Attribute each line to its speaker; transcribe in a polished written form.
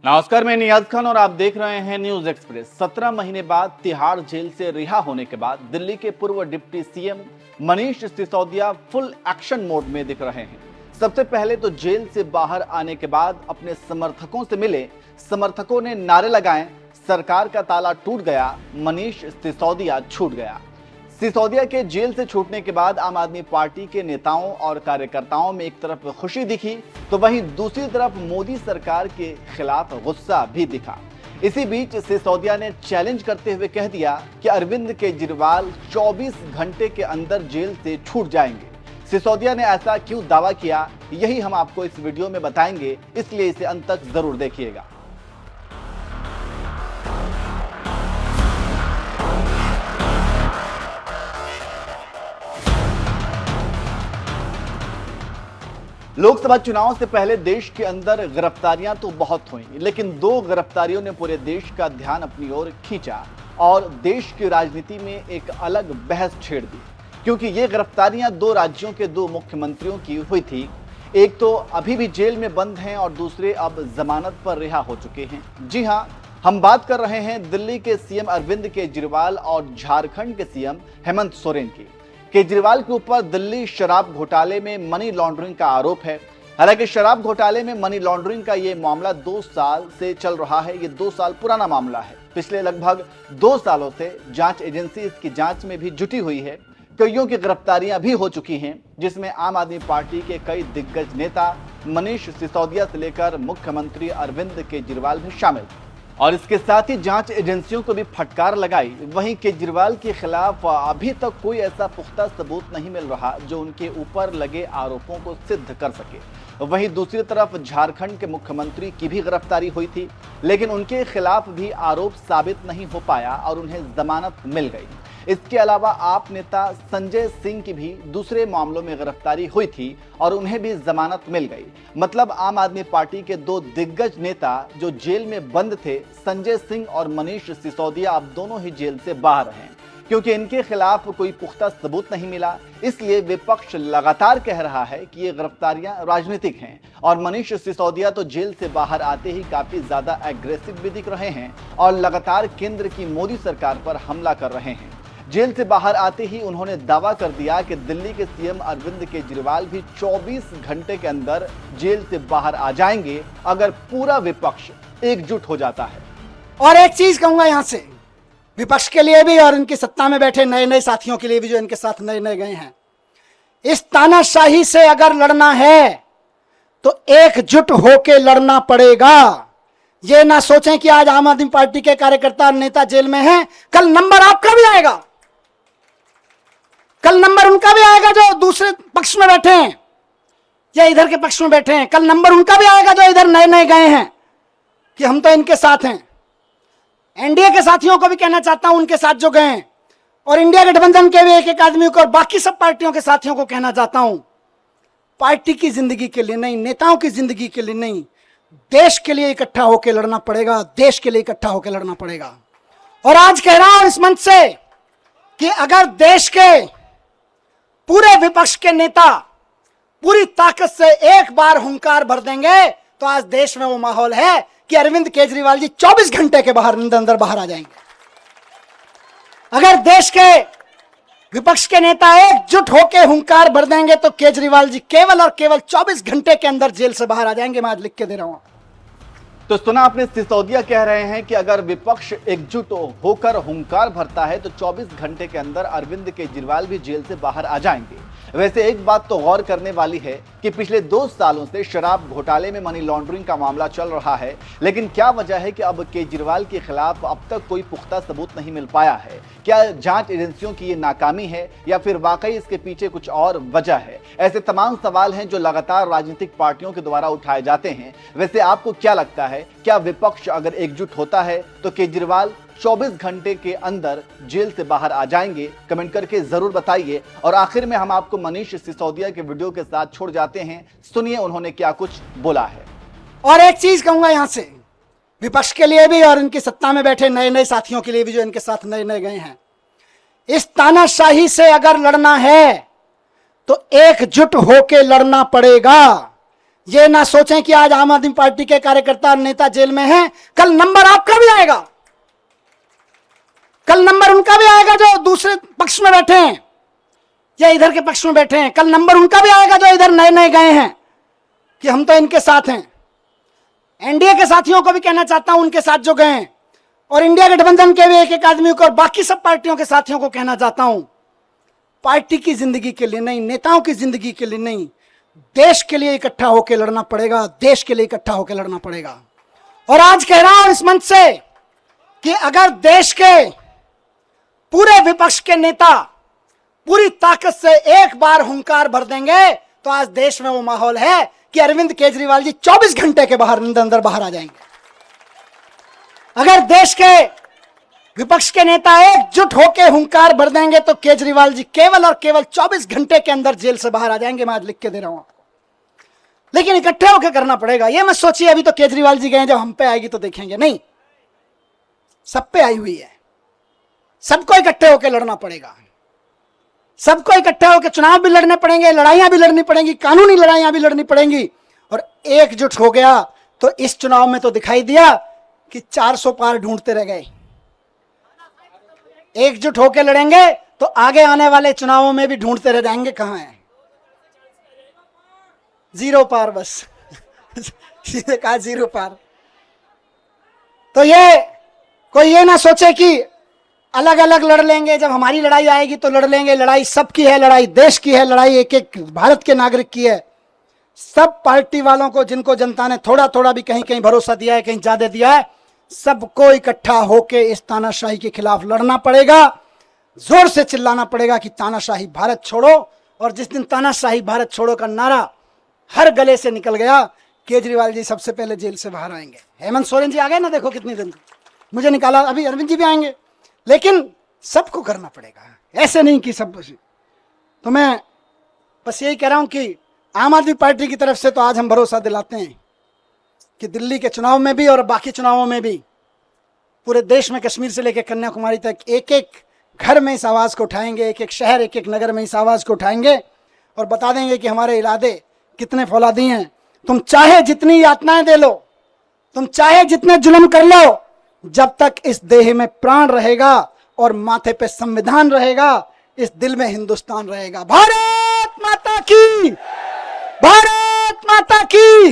Speaker 1: नमस्कार, मैं नियाज खान और आप देख रहे हैं न्यूज एक्सप्रेस। 17 महीने बाद तिहाड़ जेल से रिहा होने के बाद दिल्ली के पूर्व deputy CM Manish Sisodia full action mode में दिख रहे हैं। सबसे पहले तो जेल से बाहर आने के बाद अपने समर्थकों से मिले। समर्थकों ने नारे लगाए, सरकार का ताला टूट गया, मनीष सिसोदिया छूट गया। सिसोदिया के जेल से छूटने के बाद आम आदमी पार्टी के नेताओं और कार्यकर्ताओं में एक तरफ खुशी दिखी तो वहीं दूसरी तरफ मोदी सरकार के खिलाफ गुस्सा भी दिखा। इसी बीच सिसोदिया ने चैलेंज करते हुए कह दिया कि अरविंद केजरीवाल 24 घंटे के अंदर जेल से छूट जाएंगे। सिसोदिया ने ऐसा क्यों दावा किया, यही हम आपको इस वीडियो में बताएंगे, इसलिए इसे अंत तक जरूर देखिएगा। लोकसभा चुनाव से पहले देश के अंदर गिरफ्तारियां तो बहुत हुई, लेकिन दो गिरफ्तारियों ने पूरे देश का ध्यान अपनी ओर खींचा और देश की राजनीति में एक अलग बहस छेड़ दी, क्योंकि ये गिरफ्तारियां दो राज्यों के दो मुख्यमंत्रियों की हुई थी। एक तो अभी भी जेल में बंद हैं और दूसरे अब जमानत पर रिहा हो चुके हैं। जी हां, हम बात कर रहे हैं दिल्ली के सीएम अरविंद केजरीवाल और झारखंड के सीएम हेमंत सोरेन की। केजरीवाल के ऊपर दिल्ली शराब घोटाले में मनी लॉन्ड्रिंग का आरोप है। हालांकि शराब घोटाले में मनी लॉन्ड्रिंग का ये मामला 2 साल से चल रहा है। ये 2 साल पुराना मामला है। पिछले लगभग 2 सालों से जांच एजेंसी इसकी जांच में भी जुटी हुई है। कईयों की गिरफ्तारियां भी हो चुकी हैं, जिसमें आम आदमी पार्टी के कई दिग्गज नेता मनीष सिसोदिया से लेकर मुख्यमंत्री अरविंद केजरीवाल भी शामिल। और इसके साथ ही जांच एजेंसियों को भी फटकार लगाई। वहीं केजरीवाल के खिलाफ अभी तक कोई ऐसा पुख्ता सबूत नहीं मिल रहा जो उनके ऊपर लगे आरोपों को सिद्ध कर सके। वहीं दूसरी तरफ झारखंड के मुख्यमंत्री की भी गिरफ्तारी हुई थी, लेकिन उनके खिलाफ भी आरोप साबित नहीं हो पाया और उन्हें जमानत मिल गई। इसके अलावा आप नेता संजय सिंह की भी दूसरे मामलों में गिरफ्तारी हुई थी और उन्हें भी जमानत मिल गई। मतलब आम आदमी पार्टी के दो दिग्गज नेता जो जेल में बंद थे, संजय सिंह और मनीष सिसोदिया, अब दोनों ही जेल से बाहर हैं, क्योंकि इनके खिलाफ कोई पुख्ता सबूत नहीं मिला। इसलिए विपक्ष लगातार कह रहा है कि ये गिरफ्तारियां राजनीतिक हैं और मनीष सिसोदिया तो जेल से बाहर आते ही काफी ज्यादा एग्रेसिव भी दिख रहे हैं और लगातार केंद्र की मोदी सरकार पर हमला कर रहे हैं। जेल से बाहर आते ही उन्होंने दावा कर दिया कि दिल्ली के सीएम अरविंद केजरीवाल भी 24 घंटे के अंदर जेल से बाहर आ जाएंगे अगर पूरा विपक्ष एकजुट हो जाता है।
Speaker 2: और एक चीज कहूंगा यहां से, विपक्ष के लिए भी और इनकी सत्ता में बैठे नए नए साथियों के लिए भी जो इनके साथ नए नए गए हैं, इस तानाशाही से अगर लड़ना है तो एकजुट होकर लड़ना पड़ेगा। ये ना सोचें कि आज आम आदमी पार्टी के कार्यकर्ता और नेता जेल में हैं, कल नंबर आपका भी आएगा, कल नंबर उनका भी आएगा जो दूसरे पक्ष में बैठे हैं या इधर के पक्ष में बैठे हैं। कल नंबर उनका भी आएगा जो इधर नए नए गए हैं कि हम तो इनके साथ हैं। एनडीए के साथियों को भी कहना चाहता हूं, उनके साथ जो गए हैं, और इंडिया गठबंधन के भी एक एक आदमी को और बाकी सब पार्टियों के साथियों को कहना चाहता हूं, पार्टी की जिंदगी के लिए नहीं, नेताओं की जिंदगी के लिए नहीं, देश के लिए इकट्ठा होकर लड़ना पड़ेगा। देश के लिए इकट्ठा होकर लड़ना पड़ेगा। और आज कह रहा हूं इस मंच से कि अगर देश के पूरे विपक्ष के नेता पूरी ताकत से एक बार हुंकार भर देंगे तो आज देश में वो माहौल है कि अरविंद केजरीवाल जी 24 घंटे के अंदर बाहर आ जाएंगे। अगर देश के विपक्ष के नेता एकजुट होकर हुंकार भर देंगे तो केजरीवाल जी केवल और केवल 24 घंटे के अंदर जेल से बाहर आ जाएंगे। मैं आज लिख के दे रहा हूं।
Speaker 1: तो सुना आपने, सिसोदिया कह रहे हैं कि अगर विपक्ष एकजुट होकर हुंकार भरता है तो 24 घंटे के अंदर अरविंद केजरीवाल भी जेल से बाहर आ जाएंगे। वैसे एक बात तो गौर करने वाली है कि पिछले 2 सालों से शराब घोटाले में मनी लॉन्ड्रिंग का मामला चल रहा है, लेकिन क्या वजह है कि अब केजरीवाल के खिलाफ अब तक कोई पुख्ता सबूत नहीं मिल पाया है? क्या जांच एजेंसियों की ये नाकामी है या फिर वाकई इसके पीछे कुछ और वजह है? ऐसे तमाम सवाल हैं जो लगातार राजनीतिक पार्टियों के द्वारा उठाए जाते हैं। वैसे आपको क्या लगता है, क्या विपक्ष अगर एकजुट होता है तो केजरीवाल 24 घंटे के अंदर जेल से बाहर आ जाएंगे? कमेंट करके जरूर बताइए। और आखिर में हम आपको मनीष सिसोदिया के वीडियो के साथ छोड़ जाते हैं। सुनिए उन्होंने क्या कुछ बोला है।
Speaker 2: और एक चीज कहूंगा यहां से, विपक्ष के लिए भी और इनकी सत्ता में बैठे नए नए साथियों के लिए भी जो इनके साथ नए नए गए हैं, इस तानाशाही से अगर लड़ना है तो एकजुट होकर लड़ना पड़ेगा। ये ना सोचें कि आज आम आदमी पार्टी के कार्यकर्ता और नेता जेल में हैं, कल नंबर आपका भी आएगा, कल नंबर उनका भी आएगा जो दूसरे पक्ष में बैठे हैं या इधर के पक्ष में बैठे हैं। कल नंबर उनका भी आएगा जो इधर नए नए गए हैं कि हम तो इनके साथ हैं। एनडीए के साथियों को भी कहना चाहता हूं, उनके साथ जो गए हैं, और इंडिया गठबंधन के भी एक एक आदमी को और बाकी सब पार्टियों के साथियों को कहना चाहता हूं, पार्टी की जिंदगी के लिए नहीं, नेताओं की जिंदगी के लिए नहीं, देश के लिए इकट्ठा होकर लड़ना पड़ेगा, देश के लिए इकट्ठा होकर लड़ना पड़ेगा। और आज कह रहा हूं इस मंच से कि अगर देश के पूरे विपक्ष के नेता पूरी ताकत से एक बार हुंकार भर देंगे तो आज देश में वो माहौल है कि अरविंद केजरीवाल जी 24 घंटे के अंदर बाहर आ जाएंगे। अगर देश के विपक्ष के नेता एकजुट होकर हुंकार भर देंगे तो केजरीवाल जी केवल और केवल 24 घंटे के अंदर जेल से बाहर आ जाएंगे। मैं आज लिख के दे रहा हूं आपको, लेकिन इकट्ठे होकर करना पड़ेगा। ये मत सोचिए अभी तो केजरीवाल जी गए, जब हम पे आएगी तो देखेंगे, नहीं, सब पे आई हुई है। सबको इकट्ठे होकर लड़ना पड़ेगा, सबको इकट्ठे होकर चुनाव भी लड़ने पड़ेंगे, लड़ाइयां भी लड़नी पड़ेंगी, कानूनी लड़ाइयां भी लड़नी पड़ेंगी। और एकजुट हो गया तो इस चुनाव में तो दिखाई दिया कि 400 पार ढूंढते रह गए। एकजुट होकर लड़ेंगे तो आगे आने वाले चुनावों में भी ढूंढते रह जाएंगे कहां है, 0 पार, बस सीधे कहा 0 पार। तो ये कोई ये ना सोचे कि अलग अलग लड़ लेंगे, जब हमारी लड़ाई आएगी तो लड़ लेंगे। लड़ाई सबकी है, लड़ाई देश की है, लड़ाई एक एक भारत के नागरिक की है। सब पार्टी वालों को, जिनको जनता ने थोड़ा थोड़ा भी कहीं कहीं भरोसा दिया है, कहीं ज्यादा दिया है, सबको इकट्ठा होकर इस तानाशाही के खिलाफ लड़ना पड़ेगा, जोर से चिल्लाना पड़ेगा कि तानाशाही भारत छोड़ो। और जिस दिन तानाशाही भारत छोड़ो का नारा हर गले से निकल गया, केजरीवाल जी सबसे पहले जेल से बाहर आएंगे। हेमंत सोरेन जी आ गए ना, देखो कितने दिन, मुझे निकाला, अभी अरविंद जी भी आएंगे। लेकिन सबको करना पड़ेगा, ऐसे नहीं कि सब। तो मैं बस यही कह रहा हूं कि आम आदमी पार्टी की तरफ से तो आज हम भरोसा दिलाते हैं कि दिल्ली के चुनाव में भी और बाकी चुनावों में भी पूरे देश में, कश्मीर से लेकर कन्याकुमारी तक, एक एक घर में इस आवाज को उठाएंगे, एक एक शहर, एक एक नगर में इस आवाज को उठाएंगे और बता देंगे कि हमारे इरादे कितने फौलादी हैं। तुम चाहे जितनी यातनाएं दे लो, तुम चाहे जितने जुल्म कर लो, जब तक इस देह में प्राण रहेगा और माथे पे संविधान रहेगा, इस दिल में हिंदुस्तान रहेगा। भारत माता की, भारत माता की।